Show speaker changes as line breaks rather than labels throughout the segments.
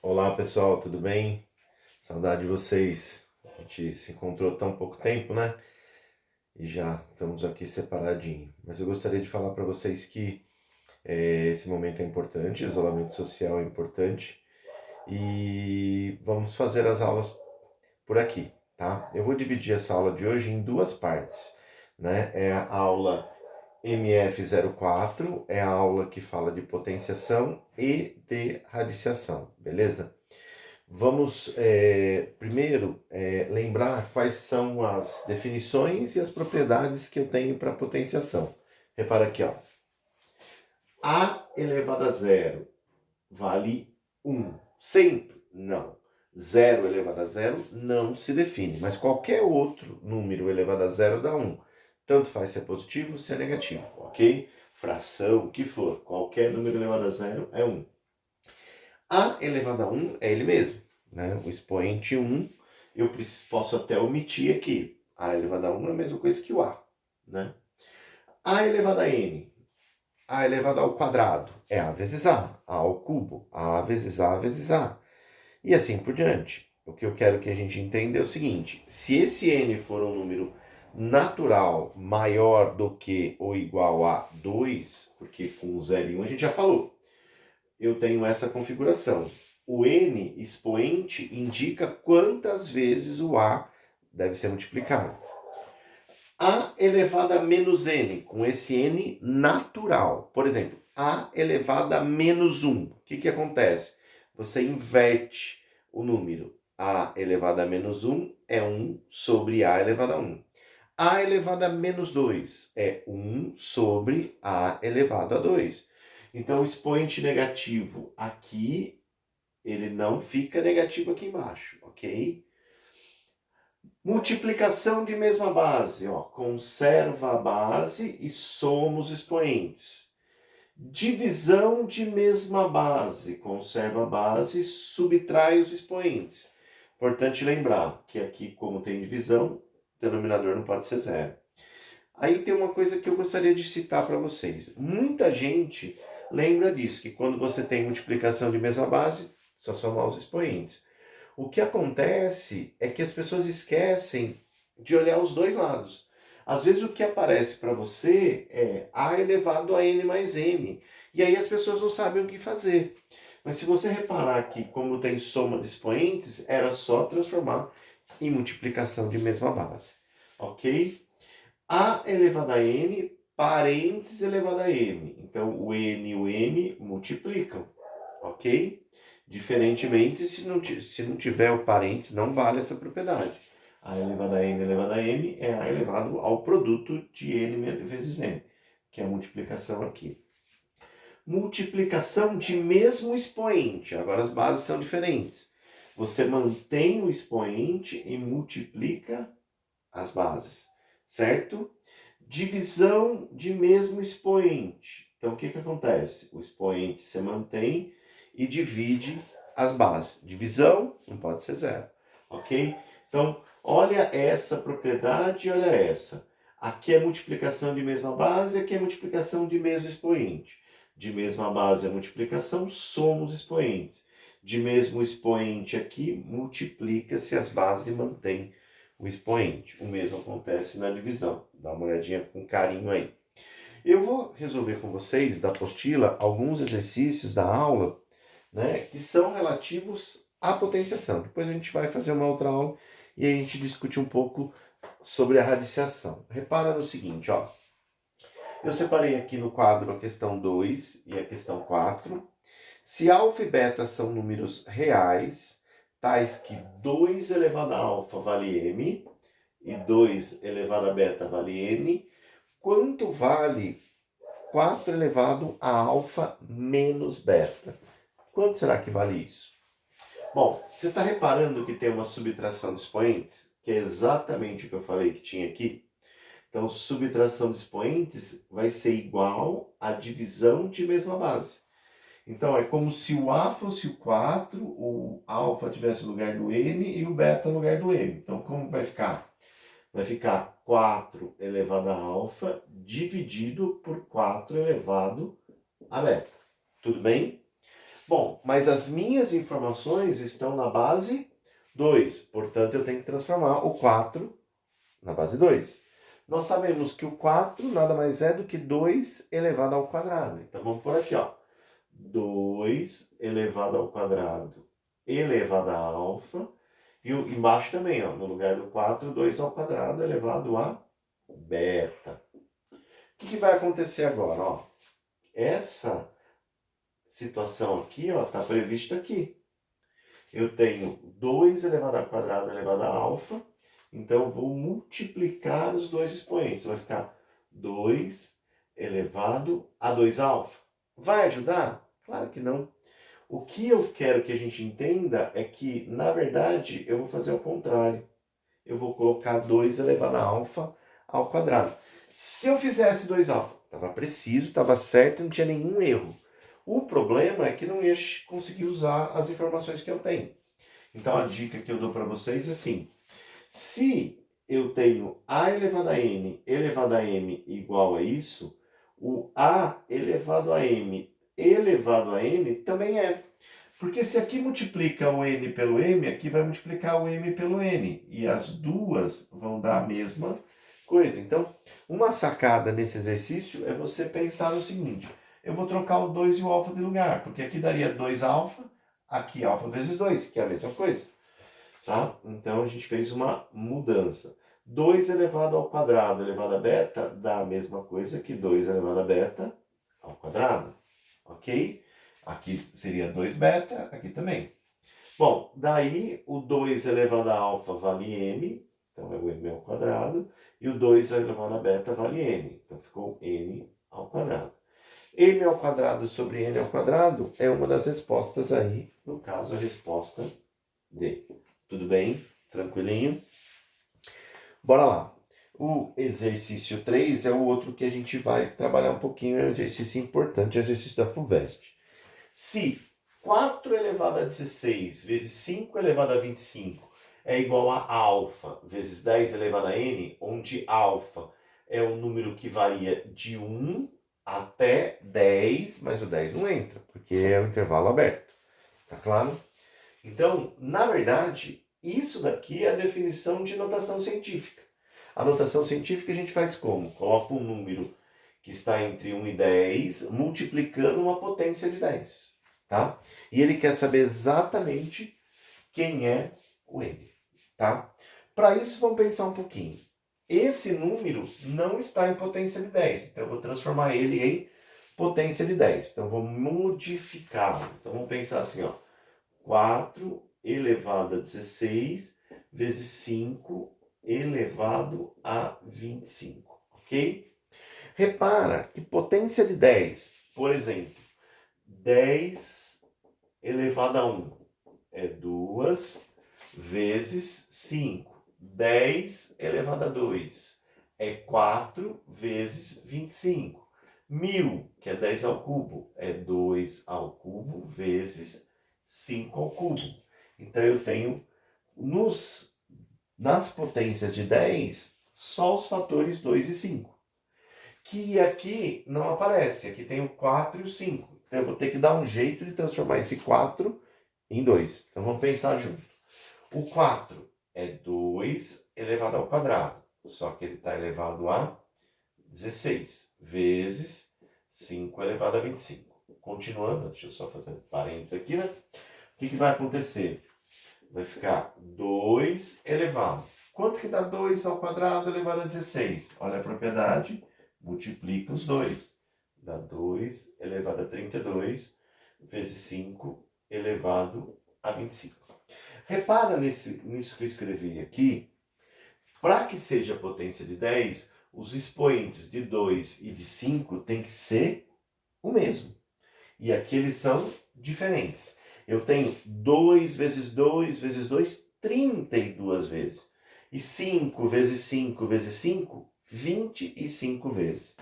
Olá pessoal, tudo bem? Saudade de vocês. A gente se encontrou há tão pouco tempo, né? E já estamos aqui separadinho. Mas eu gostaria de falar para vocês que esse momento é importante, o isolamento social é importante e vamos fazer as aulas por aqui, tá? Eu vou dividir essa aula de hoje em duas partes, né? É a aula MF04, é a aula que fala de potenciação e de radiciação, beleza? Vamos primeiro lembrar quais são as definições e as propriedades que eu tenho para potenciação. Repara aqui, ó. A elevado a zero vale 1. Sempre? Não. Zero elevado a zero não se define, mas qualquer outro número elevado a zero dá 1. Tanto faz se é positivo ou se é negativo, ok? Fração, o que for, qualquer número elevado a zero é 1. A elevado a 1 é ele mesmo, né? O expoente 1, eu posso até omitir aqui. A elevado a 1 é a mesma coisa que o A, né? A elevado a n, A elevado ao quadrado é A vezes A ao cubo, A vezes A vezes A. E assim por diante. O que eu quero que a gente entenda é o seguinte: se esse n for um número natural maior do que ou igual a 2, porque com 0 e 1 a gente já falou, eu tenho essa configuração. O n expoente indica quantas vezes o a deve ser multiplicado. A elevado a menos n, com esse n natural. Por exemplo, a elevado a menos 1. O que acontece? Você inverte o número. A elevado a menos 1 é 1 sobre a elevado a 1. A elevado a menos 2 é 1 sobre a elevado a 2. Então, o expoente negativo aqui, ele não fica negativo aqui embaixo, ok? Multiplicação de mesma base, ó, conserva a base e soma os expoentes. Divisão de mesma base, conserva a base e subtrai os expoentes. Importante lembrar que aqui, como tem divisão, o denominador não pode ser zero. Aí tem uma coisa que eu gostaria de citar para vocês. Muita gente lembra disso, que quando você tem multiplicação de mesma base, só somar os expoentes. O que acontece é que as pessoas esquecem de olhar os dois lados. Às vezes o que aparece para você é A elevado a N mais M. E aí as pessoas não sabem o que fazer. Mas se você reparar que como tem soma de expoentes, era só transformar em multiplicação de mesma base. Ok? A elevado a N, parênteses elevado a M. Então o N e o M multiplicam. Ok? Diferentemente, se não tiver o parênteses, não vale essa propriedade. A elevado a n elevado a m é a elevado ao produto de n vezes m, que é a multiplicação aqui. Multiplicação de mesmo expoente. Agora as bases são diferentes. Você mantém o expoente e multiplica as bases, certo? Divisão de mesmo expoente. Então o que acontece? O expoente se mantém e divide as bases. Divisão não pode ser zero, ok? Então, olha essa propriedade e olha essa. Aqui é multiplicação de mesma base, aqui é multiplicação de mesmo expoente. De mesma base é multiplicação, soma os expoentes. De mesmo expoente aqui, multiplica-se as bases e mantém o expoente. O mesmo acontece na divisão. Dá uma olhadinha com carinho aí. Eu vou resolver com vocês, da apostila, alguns exercícios da aula, né, que são relativos à potenciação. Depois a gente vai fazer uma outra aula e a gente discute um pouco sobre a radiciação. Repara no seguinte, ó. Eu separei aqui no quadro a questão 2 e a questão 4. Se alfa e beta são números reais, tais que 2 elevado a alfa vale m e 2 elevado a beta vale n, quanto vale 4 elevado a alfa menos beta? Quanto será que vale isso? Bom, você está reparando que tem uma subtração de expoentes, que é exatamente o que eu falei que tinha aqui? Então, subtração de expoentes vai ser igual à divisão de mesma base. Então, é como se o A fosse o 4, o alfa tivesse no lugar do N e o beta no lugar do M. Então, como vai ficar? Vai ficar 4 elevado a alfa dividido por 4 elevado a beta. Tudo bem? Bom, mas as minhas informações estão na base 2, portanto eu tenho que transformar o 4 na base 2. Nós sabemos que o 4 nada mais é do que 2 elevado ao quadrado. Então vamos por aqui, ó. 2 elevado ao quadrado elevado a alfa. E embaixo também, ó, no lugar do 4, 2 ao quadrado elevado a beta. O que vai acontecer agora? Ó? Essa situação aqui está prevista aqui. Eu tenho 2 elevado ao quadrado elevado a alfa. Então, eu vou multiplicar os dois expoentes. Vai ficar 2 elevado a 2 alfa. Vai ajudar? Claro que não. O que eu quero que a gente entenda é que, na verdade, eu vou fazer o contrário. Eu vou colocar 2 elevado a alfa ao quadrado. Se eu fizesse 2 alfa, estava preciso, estava certo, não tinha nenhum erro. O problema é que não ia conseguir usar as informações que eu tenho. Então, a dica que eu dou para vocês é assim: se eu tenho a elevado a n elevado a m igual a isso, o a elevado a m elevado a n também é. Porque se aqui multiplica o n pelo m, aqui vai multiplicar o m pelo n. E as duas vão dar a mesma coisa. Então, uma sacada nesse exercício é você pensar no seguinte: eu vou trocar o 2 e o alfa de lugar, porque aqui daria 2 alfa, aqui alfa vezes 2, que é a mesma coisa. Tá? Então, a gente fez uma mudança. 2 elevado ao quadrado elevado a beta dá a mesma coisa que 2 elevado a beta ao quadrado. Ok? Aqui seria 2 beta, aqui também. Bom, daí o 2 elevado a alfa vale m, então é o m ao quadrado, e o 2 elevado a beta vale n, então ficou n ao quadrado. M ao quadrado sobre n ao quadrado é uma das respostas aí, no caso a resposta D. Tudo bem? Tranquilinho? Bora lá. O exercício 3 é o outro que a gente vai trabalhar um pouquinho, é um exercício importante, é o exercício da FUVEST. Se 4 elevado a 16 vezes 5 elevado a 25 é igual a alfa vezes 10 elevado a n, onde alfa é um número que varia de 1 até 10, mas o 10 não entra, porque é um intervalo aberto. Tá claro? Então, na verdade, isso daqui é a definição de notação científica. A notação científica a gente faz como? Coloca um número que está entre 1 e 10, multiplicando uma potência de 10. Tá? E ele quer saber exatamente quem é o n. Tá? Para isso, vamos pensar um pouquinho. Esse número não está em potência de 10, então eu vou transformar ele em potência de 10. Então, eu vou modificá-lo. Então, vamos pensar assim, ó. 4 elevado a 16 vezes 5 elevado a 25, ok? Repara que potência de 10, por exemplo, 10 elevado a 1 é 2 vezes 5. 10 elevado a 2 é 4 vezes 25. 1000, que é 10 ao cubo, é 2 ao cubo vezes 5 ao cubo. Então, eu tenho nas potências de 10 só os fatores 2 e 5. Que aqui não aparece. Aqui tem o 4 e o 5. Então, eu vou ter que dar um jeito de transformar esse 4 em 2. Então, vamos pensar junto. O 4 é 2 elevado ao quadrado. Só que ele está elevado a 16 vezes 5 elevado a 25. Continuando, deixa eu só fazer um parênteses aqui, né? O que vai acontecer? Vai ficar 2 elevado. Quanto que dá 2 ao quadrado elevado a 16? Olha a propriedade, multiplica os dois. Dá 2 elevado a 32 vezes 5 elevado a 25. Repara nisso que eu escrevi aqui. Para que seja potência de 10, os expoentes de 2 e de 5 têm que ser o mesmo. E aqui eles são diferentes. Eu tenho 2 vezes 2 vezes 2, 32 vezes. E 5 vezes 5 vezes 5, 25 vezes.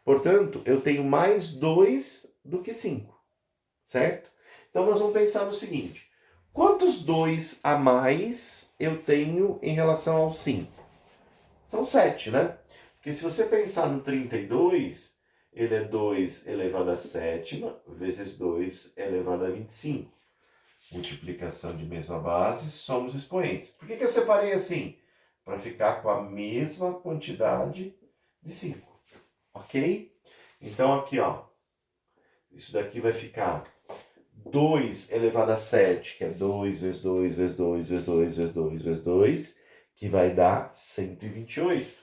Portanto, eu tenho mais 2 do que 5. Certo? Então, nós vamos pensar no seguinte. Quantos 2 a mais eu tenho em relação ao 5? São 7, né? Porque se você pensar no 32, ele é 2 elevado à sétima vezes 2 elevado a 25. Multiplicação de mesma base, somos expoentes. Por que eu separei assim? Para ficar com a mesma quantidade de 5. Ok? Então aqui, ó, isso daqui vai ficar 2 elevado a 7, que é 2 vezes 2 vezes 2 vezes 2 vezes 2 vezes 2, que vai dar 128.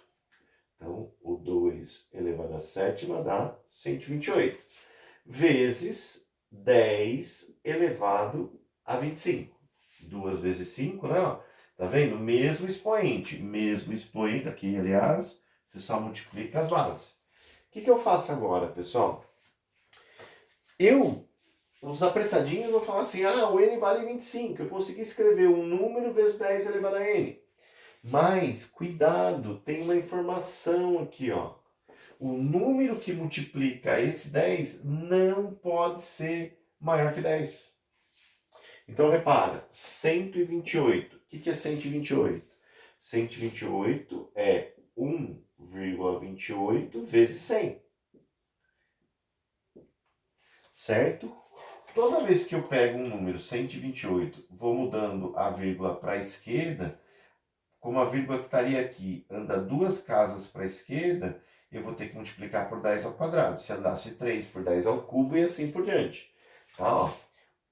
Então, o 2 elevado à sétima dá 128. Vezes 10 elevado a 25. 2 vezes 5, né? Ó, tá vendo? Mesmo expoente. Mesmo expoente aqui, aliás, você só multiplica as bases. O que eu faço agora, pessoal? Os apressadinhos vão falar assim, o n vale 25. Eu consegui escrever um número vezes 10 elevado a n. Mas, cuidado, tem uma informação aqui, ó. O número que multiplica esse 10 não pode ser maior que 10. Então, repara, 128. O que é 128? 128 é 1,28 vezes 100. Certo? Toda vez que eu pego um número 128, vou mudando a vírgula para a esquerda, como a vírgula que estaria aqui anda 2 casas para a esquerda, eu vou ter que multiplicar por 10 ao quadrado. Se andasse 3 por 10 ao cubo e assim por diante. Tá, ó.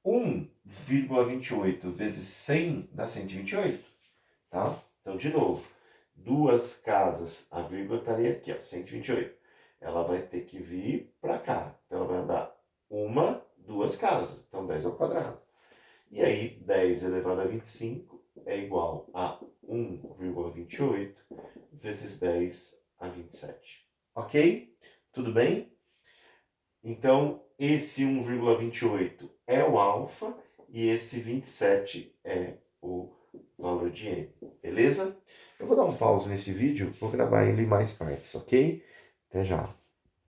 1,28 vezes 100 dá 128. Tá? Então, de novo, 2 casas, a vírgula estaria aqui, ó, 128. Ela vai ter que vir para cá. Então, ela vai andar 2 casas. Então, 10 ao quadrado. E aí, 10 elevado a 25 é igual a 1,28 vezes 10 a 27. Ok? Tudo bem? Então, esse 1,28 é o alfa e esse 27 é o valor de n. Beleza? Eu vou dar um pause nesse vídeo, vou gravar ele em mais partes, ok? Até já.